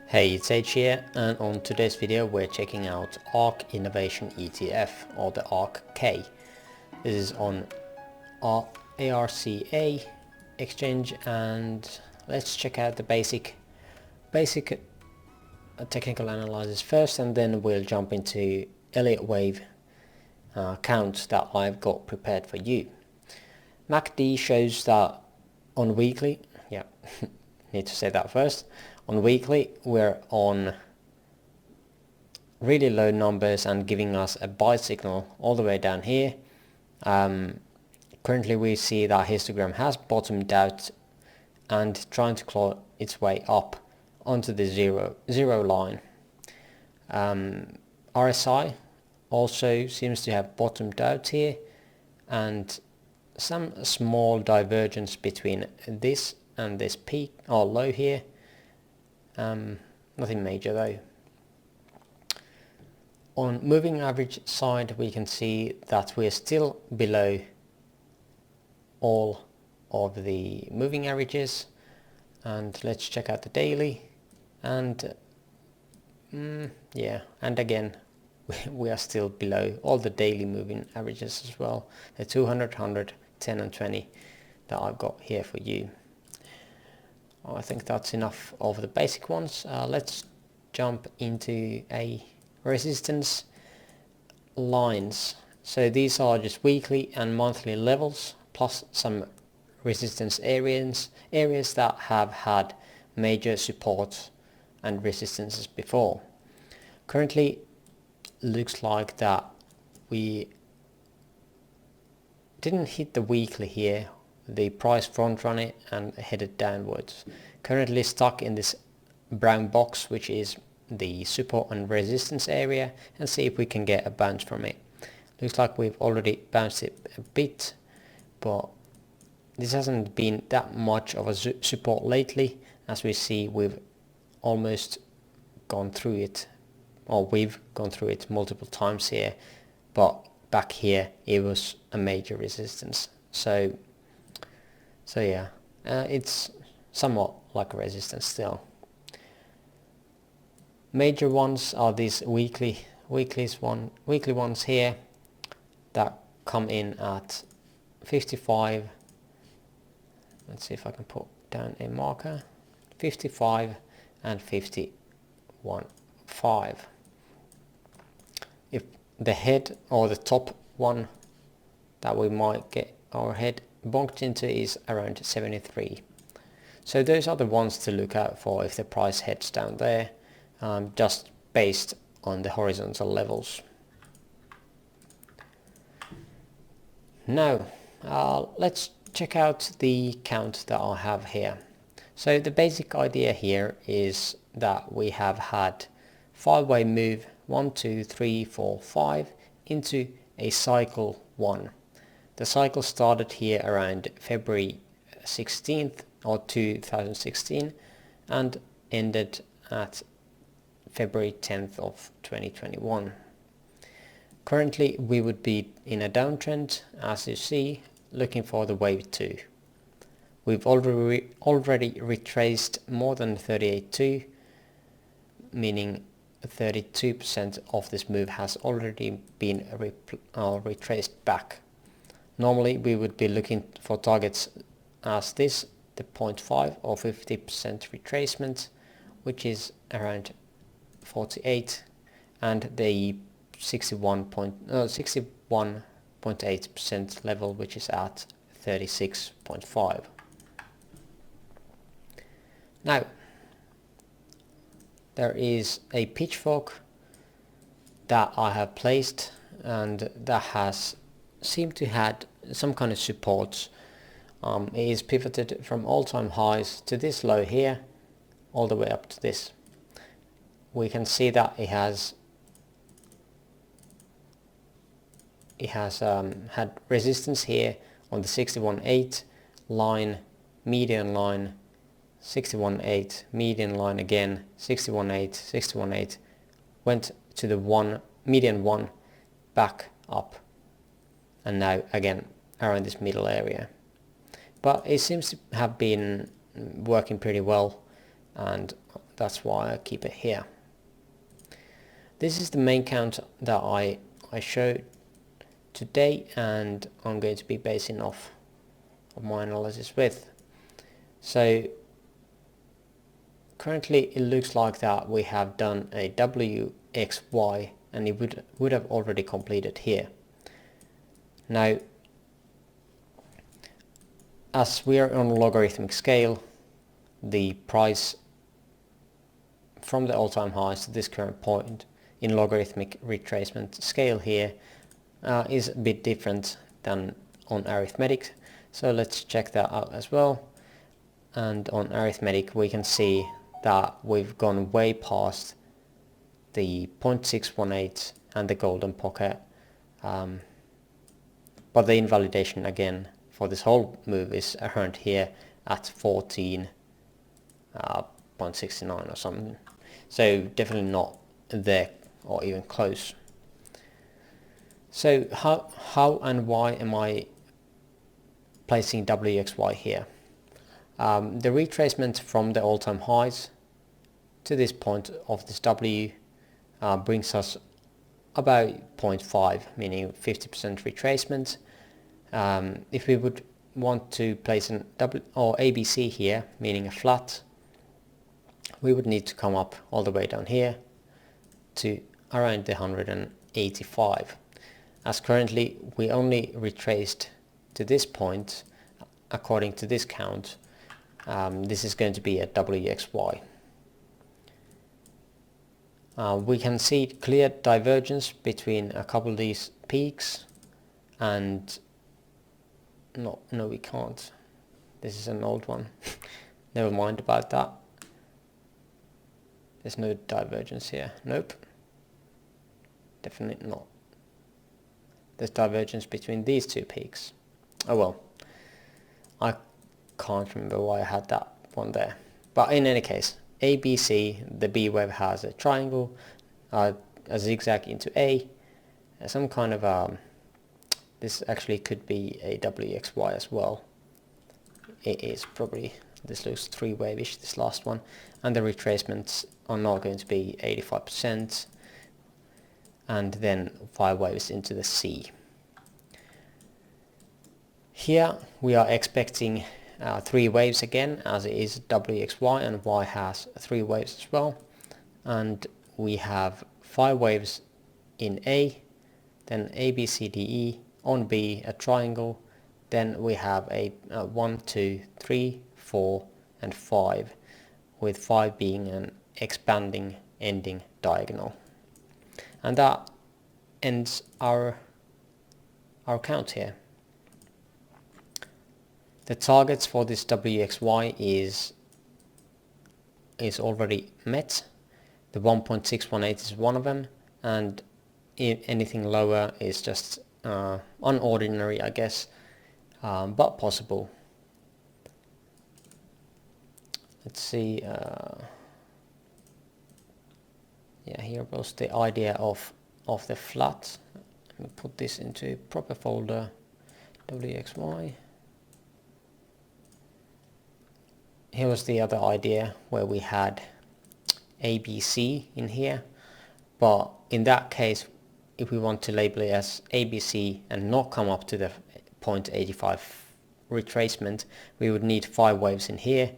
Hey, it's H here, and on today's video we're checking out ARK Innovation ETF, or the ARKK. This is on ARKK exchange, and let's check out the basic technical analysis first, and then we'll jump into Elliott Wave counts that I've got prepared for you. MACD shows that on weekly, need to say that first. On weekly, we're on really low numbers and giving us a buy signal all the way down here. Currently, we see that histogram has bottomed out and trying to claw its way up onto the zero line. RSI also seems to have bottomed out here, and some small divergence between this and this peak or low here. Nothing major though. On moving average side, we can see that we're still below all of the moving averages, and let's check out the daily, and and again we are still below all the daily moving averages as well, the 200, 100, 10 and 20 that I've got here for you. I think that's enough of the basic ones. Let's jump into a resistance lines. So these are just weekly and monthly levels, plus some resistance areas that have had major support and resistances before. Currently looks like that we didn't hit the weekly here. The price front run it and headed downwards. Currently stuck in this brown box, which is the support and resistance area, and see if we can get a bounce from it. Looks like we've already bounced it a bit, but this hasn't been that much of a support lately. As we see, we've almost gone through it, or we've gone through it multiple times here, but back here it was a major resistance. So yeah, it's somewhat like a resistance still. Major ones are these weekly ones here that come in at 55. Let's see if I can put down a marker. 55 and 51.5. If the head or the top one that we might get our head bonked into is around 73. So those are the ones to look out for if the price heads down there, just based on the horizontal levels. Now let's check out the count that I have here. So the basic idea here is that we have had 5-way move 1, 2, 3, 4, 5 into a cycle 1. The cycle started here around February 16th or 2016 and ended at February 10th of 2021. Currently we would be in a downtrend, as you see, looking for the wave 2. We've already retraced more than 38.2, meaning 32% of this move has already been retraced back. Normally we would be looking for targets as this, the 0.5 or 50% retracement, which is around 48, and the 61.8% level, which is at 36.5. Now there is a pitchfork that I have placed, and that has seemed to had some kind of support. It is pivoted from all-time highs to this low here, all the way up to this. We can see that it has had resistance here on the 61.8 line, median line, 61.8, median line again, 61.8, 61.8, went to the median 1, back up, and now again around this middle area. But it seems to have been working pretty well, and that's why I keep it here. This is the main count that I showed today, and I'm going to be basing off of my analysis with. So currently it looks like that we have done a WXY, and it would have already completed here. Now, as we are on a logarithmic scale, the price from the all-time highs to this current point in logarithmic retracement scale here is a bit different than on arithmetic. So let's check that out as well. And on arithmetic we can see that we've gone way past the 0.618 and the golden pocket, but the invalidation again for this whole move is earned here at 14.69 or something. So definitely not there or even close. So how and why am I placing WXY here? The retracement from the all-time highs to this point of this W brings us about 0.5, meaning 50% retracement. If we would want to place an ABC here, meaning a flat, we would need to come up all the way down here to around the 185. As currently we only retraced to this point, according to this count, this is going to be a WXY. We can see clear divergence between a couple of these peaks, and no we can't. This is an old one. Never mind about that. There's no divergence here. Nope. Definitely not. There's divergence between these two peaks. Oh well. I can't remember why I had that one there. But in any case, ABC, the B wave has a triangle, a zigzag into A, some kind of this actually could be a WXY as well. It is probably, this looks three wave-ish, this last one, and the retracements are not going to be 85%, and then 5 waves into the C. Here we are expecting 3 waves again, as it is WXY, and Y has 3 waves as well, and we have 5 waves in A, then A, B, C, D, E, on B a triangle, then we have a 1, 2, 3, 4 and 5, with 5 being an expanding ending diagonal. And that ends our count here. The targets for this WXY is already met. The 1.618 is one of them, and anything lower is just unordinary, I guess, but possible. Let's see. Yeah, here was the idea of the flat. Let me put this into a proper folder. WXY. Here was the other idea where we had ABC in here, but in that case, if we want to label it as ABC and not come up to the 0.85 retracement, we would need 5 waves in here,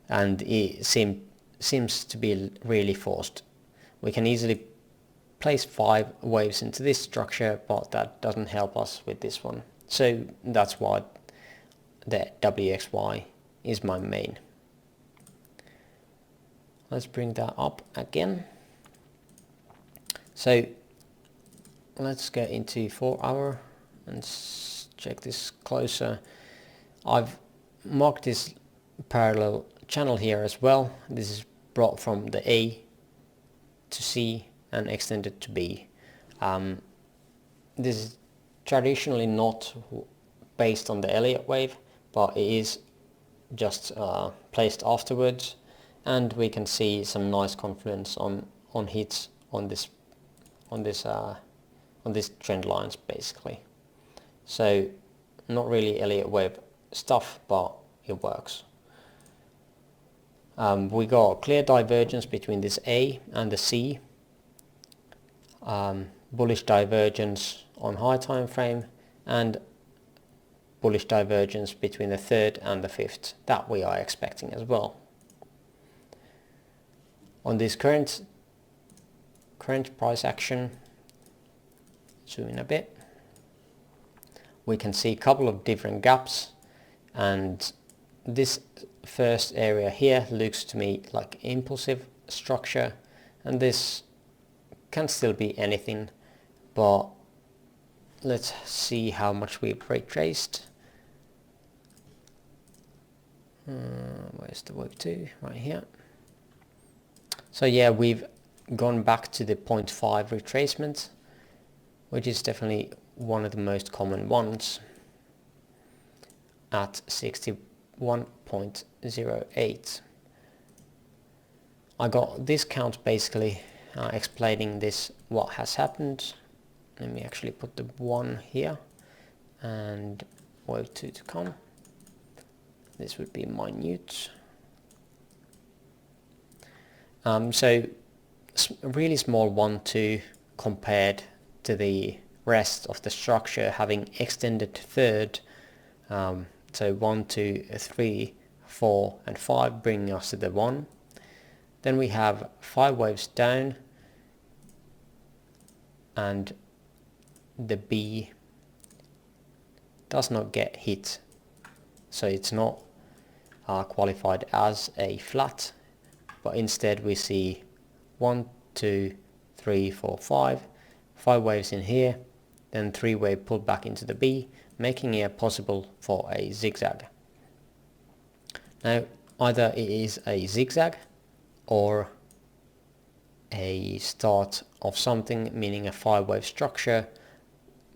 and it seems to be really forced. We can easily place 5 waves into this structure, but that doesn't help us with this one. So that's why the WXY is my main. Let's bring that up again. So let's get into 4 hour and check this closer. I've marked this parallel channel here as well. This is brought from the A to C and extended to B. This is traditionally not based on the Elliott wave, but it is just placed afterwards, and we can see some nice confluence on hits on this trend lines basically. So not really Elliott wave stuff, but it works. We got clear divergence between this A and the C, bullish divergence on high time frame, and bullish divergence between the third and the fifth that we are expecting as well. On this current price action, zoom in a bit, we can see a couple of different gaps, and this first area here looks to me like impulsive structure, and this can still be anything, but let's see how much we've retraced. Where's the wave 2? Right here. So yeah, we've gone back to the 0.5 retracement, which is definitely one of the most common ones at 61.08. I got this count basically explaining this, what has happened. Let me actually put the 1 here and wave 2 to come. This would be minute. So a really small 1, 2 compared to the rest of the structure having extended third. So 1, 2, 3, 4 and 5 bringing us to the 1. Then we have 5 waves down, and the B does not get hit, so it's not qualified as a flat, but instead we see 1, 2, 3, 4, 5 waves in here, then 3 wave pulled back into the B, making it possible for a zigzag. Now either it is a zigzag or a start of something, meaning a 5 wave structure,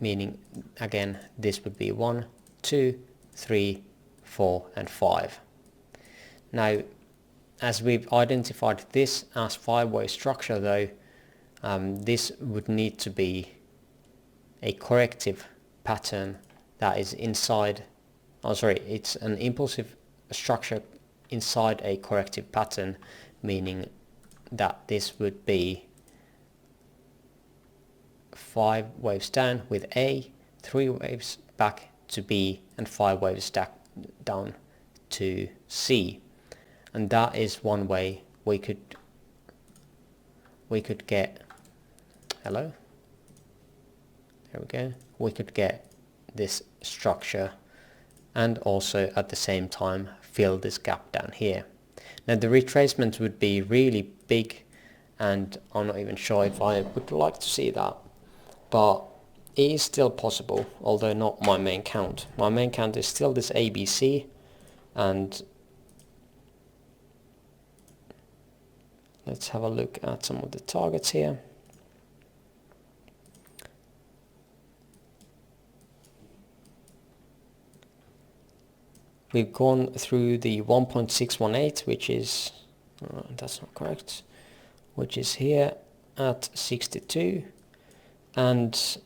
meaning again this would be 1, 2, 3, 4 and 5. Now as we've identified this as 5 wave structure though, this would need to be a corrective pattern that is inside, it's an impulsive structure inside a corrective pattern, meaning that this would be 5 waves down with A, 3 waves back to B and 5 waves down to C. And that is one way we could get, hello, there we go, we could get this structure and also at the same time fill this gap down here. Now the retracement would be really big, and I'm not even sure if I would like to see that, but it is still possible, although not my main count. My main count is still this ABC, and let's have a look at some of the targets here. We've gone through the 1.618, which is, that's not correct, which is here at 62, and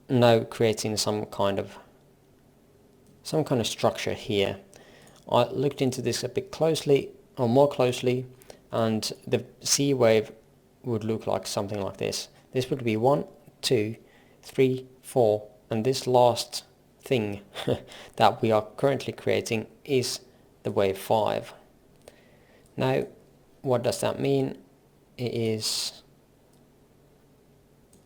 now creating some kind of structure here. I looked into this a bit closely, or more closely, and the C wave would look like something like this. This would be 1, 2, 3, 4, and this last thing that we are currently creating is the wave 5. Now what does that mean? It is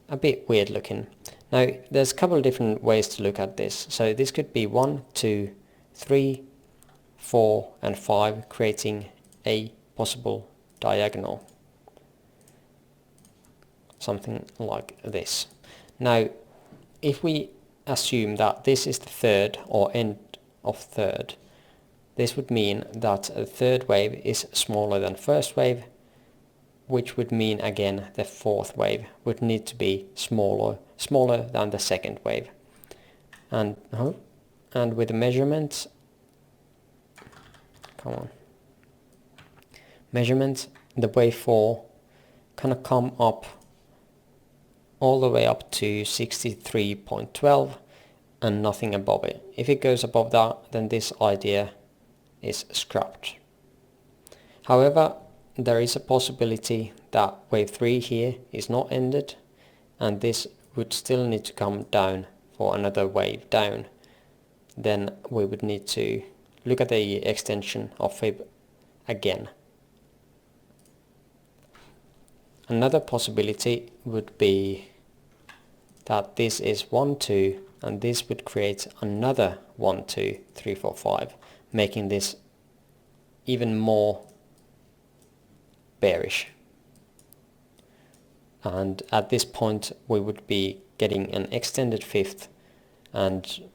a bit weird looking. Now there's a couple of different ways to look at this. So this could be 1, 2, 3, 4 and 5, creating a possible diagonal, something like this. Now if we assume that this is the third or end of third, this would mean that a third wave is smaller than first wave, which would mean again the fourth wave would need to be smaller than the second wave. And with the measurements, the wave 4 kind of come up all the way up to 63.12 and nothing above it. If it goes above that, then this idea is scrapped. However, there is a possibility that wave 3 here is not ended, and this would still need to come down for another wave down. Then we would need to look at the extension of fib again. Another possibility would be that this is 1, 2, and this would create another 1, 2, 3, 4, 5, making this even more bearish. And at this point we would be getting an extended fifth and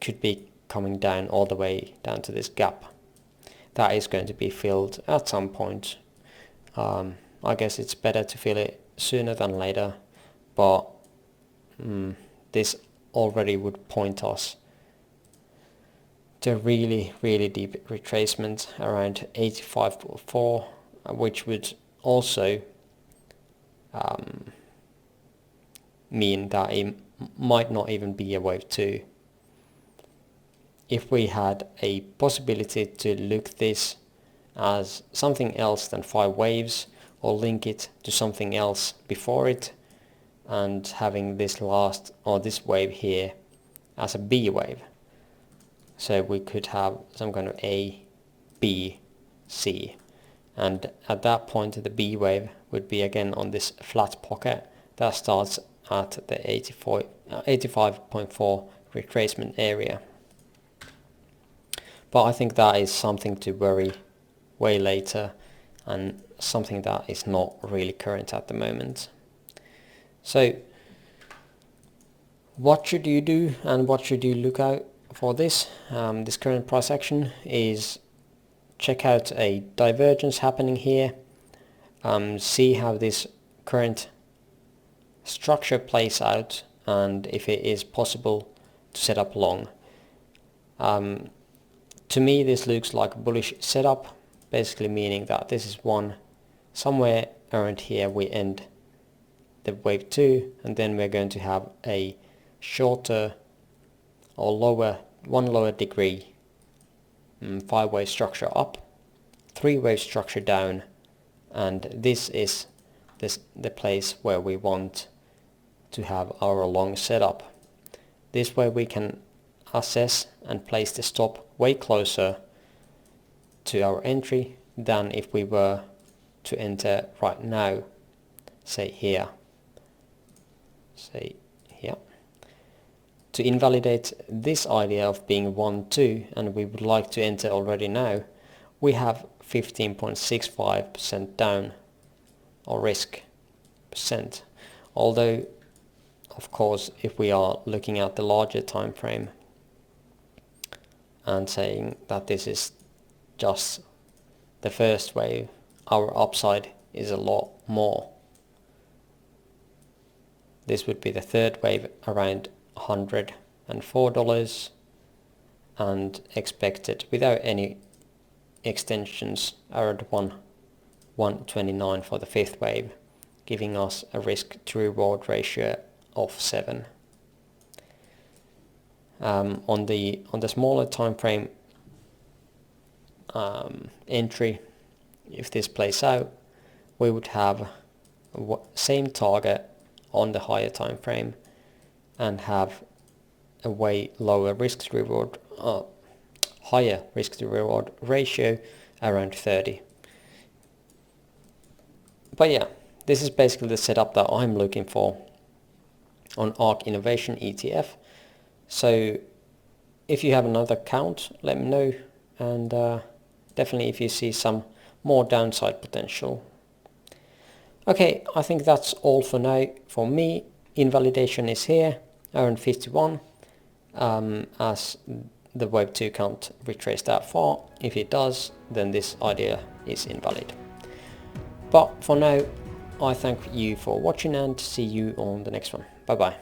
could be coming down all the way down to this gap. That is going to be filled at some point. I guess it's better to fill it sooner than later, but this already would point us to a really deep retracement around 85.4, which would also mean that it might not even be a wave 2. If we had a possibility to look this as something else than 5 waves, or link it to something else before it, and having this last or this wave here as a B wave, so we could have some kind of A, B, C, and at that point the B wave would be again on this flat pocket that starts at the 85.4 retracement area. But I think that is something to worry way later, and something that is not really current at the moment. So what should you do, and what should you look out for this? This current price action is check out a divergence happening here, see how this current structure plays out, and if it is possible to set up long. To me this looks like a bullish setup, basically meaning that this is one, somewhere around here we end the wave 2, and then we're going to have a shorter or one lower degree 5-wave structure up, 3-wave structure down, and this is the place where we want to have our long setup. This way we can assess and place the stop way closer to our entry than if we were to enter right now, say here. To invalidate this idea of being 1, 2, and we would like to enter already now, we have 15.65% down, or risk percent. Although, of course, if we are looking at the larger time frame and saying that this is just the first wave, our upside is a lot more. This would be the third wave around $104, and expected without any extensions around 129 for the fifth wave, giving us a risk to reward ratio of 7. On the smaller time frame entry, if this plays out, we would have same target on the higher time frame and have a way lower risk to reward, higher risk to reward ratio around 30. But yeah, this is basically the setup that I'm looking for on ARK Innovation ETF. So if you have another account, let me know, and definitely if you see some more downside potential. Okay, I think that's all for now for me. Invalidation is here around 51, as the wave 2 can't retrace that far. If it does, then this idea is invalid. But for now, I thank you for watching and see you on the next one. Bye bye.